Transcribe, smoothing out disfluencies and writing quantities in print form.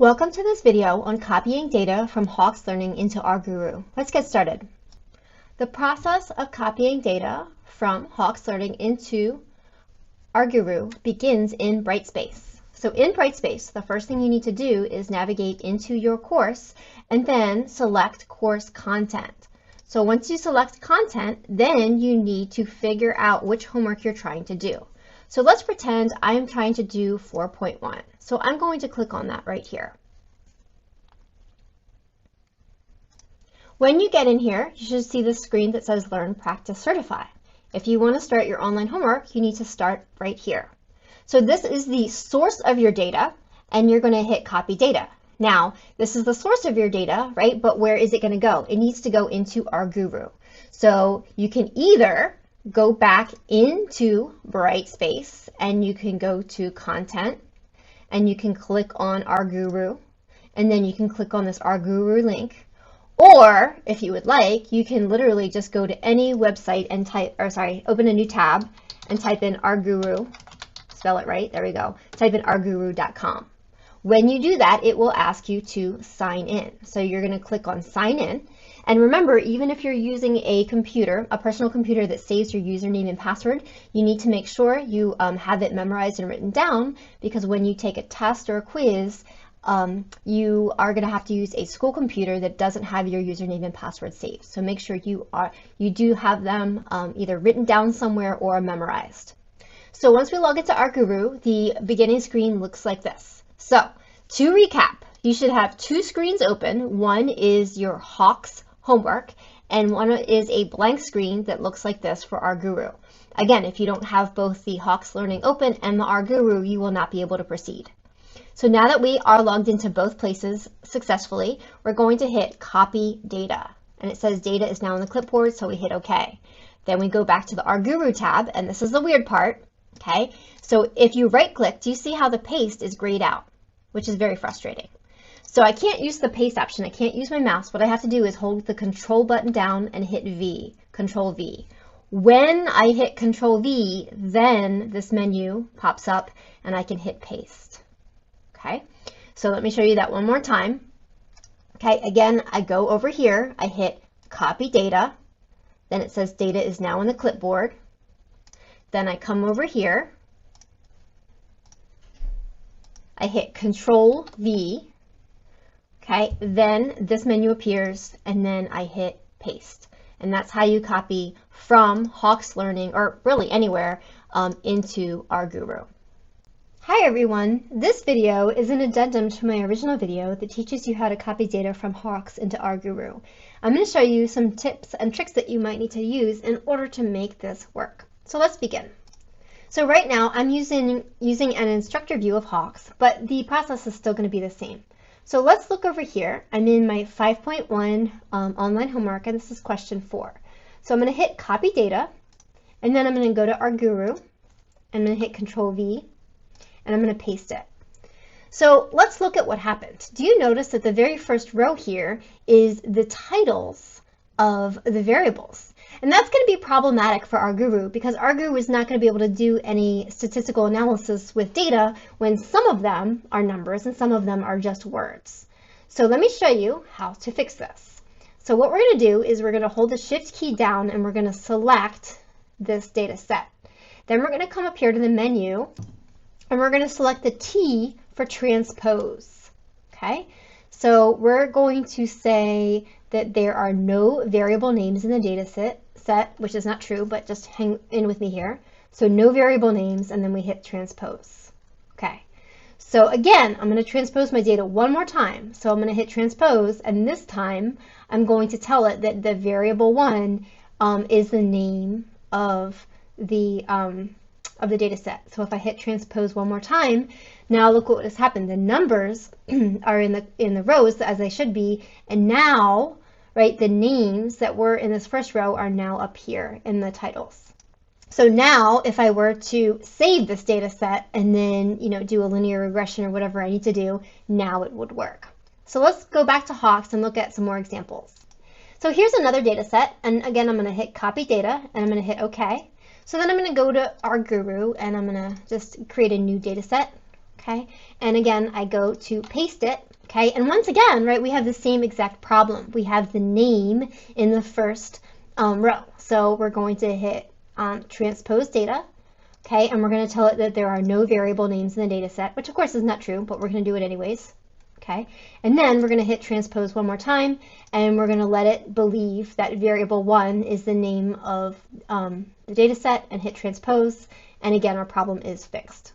Welcome to this video on copying data from Hawks Learning into rguroo. Let's get started. The process of copying data from Hawks Learning into rguroo begins in Brightspace. So in Brightspace, the first thing you need to do is navigate into your course and then select course content. So once you select content, then you need to figure out which homework you're trying to do. So let's pretend I'm trying to do 4.1. So I'm going to click on that right here. When you get in here, you should see the screen that says Learn, Practice, Certify. If you want to start your online homework, you need to start right here. So this is the source of your data, and you're going to hit Copy Data. Now, this is the source of your data, right? But where is it going to go? It needs to go into rguroo. So you can either go back into Brightspace and you can go to Content and you can click on rguroo and then you can click on this rguroo link. Or if you would like, you can literally just go to any website and open a new tab and type in rguroo, spell it right, there we go, type in rguroo.com. When you do that, it will ask you to sign in. So you're going to click on sign in. And remember, even if you're using a computer, a personal computer that saves your username and password, you need to make sure you have it memorized and written down, because when you take a test or a quiz, you are going to have to use a school computer that doesn't have your username and password saved. So make sure you do have them either written down somewhere or memorized. So once we log into rguroo, the beginning screen looks like this. So to recap, you should have two screens open. One is your Hawks homework, and one is a blank screen that looks like this for rguroo. Again, if you don't have both the Hawks Learning open and the rguroo, you will not be able to proceed. So now that we are logged into both places successfully, we're going to hit Copy Data. And it says data is now on the clipboard, so we hit OK. Then we go back to the rguroo tab, and this is the weird part. Okay, so if you right-click, do you see how the paste is grayed out, which is very frustrating. So I can't use the paste option. I can't use my mouse. What I have to do is hold the Control button down and hit V, Control V. When I hit Control V, then this menu pops up and I can hit paste. Okay, so let me show you that one more time. Okay, again, I go over here, I hit Copy Data, then it says data is now on the clipboard. Then I come over here, I hit Control V, okay, then this menu appears, and then I hit Paste. And that's how you copy from Hawks Learning, or really anywhere, into rguroo. Hi everyone, this video is an addendum to my original video that teaches you how to copy data from Hawks into rguroo. I'm going to show you some tips and tricks that you might need to use in order to make this work. So let's begin. So right now I'm using an instructor view of Hawks, but the process is still going to be the same. So let's look over here. I'm in my 5.1 online homework, and this is question 4. So I'm going to hit Copy Data, and then I'm going to go to rguroo, and I'm going to hit Control V, and I'm going to paste it. So let's look at what happened. Do you notice that the very first row here is the titles of the variables? And that's going to be problematic for rguroo, because rguroo is not going to be able to do any statistical analysis with data when some of them are numbers and some of them are just words. So let me show you how to fix this. So what we're going to do is we're going to hold the Shift key down and we're going to select this data set. Then we're going to come up here to the menu and we're going to select the T for transpose. Okay, so we're going to say that there are no variable names in the data set, which is not true, but just hang in with me here. So no variable names, and then we hit transpose. Okay, so again, I'm going to transpose my data one more time. So I'm going to hit transpose, and this time I'm going to tell it that the variable 1 is the name of the data set. So if I hit transpose one more time, now look what has happened. The numbers are in the rows as they should be, and now, right, the names that were in this first row are now up here in the titles. So now if I were to save this data set and then, do a linear regression or whatever I need to do, now it would work. So let's go back to Hawks and look at some more examples. So here's another data set, and again, I'm going to hit Copy Data, and I'm going to hit OK. So then I'm going to go to rguroo, and I'm going to just create a new data set, Okay, and again, I go to paste it. Okay, and once again, right, we have the same exact problem. We have the name in the first row. So we're going to hit transpose data. Okay, and we're going to tell it that there are no variable names in the data set, which of course is not true, but we're going to do it anyways. Okay, and then we're going to hit transpose one more time, and we're going to let it believe that variable 1 is the name of the data set and hit transpose, and again, our problem is fixed.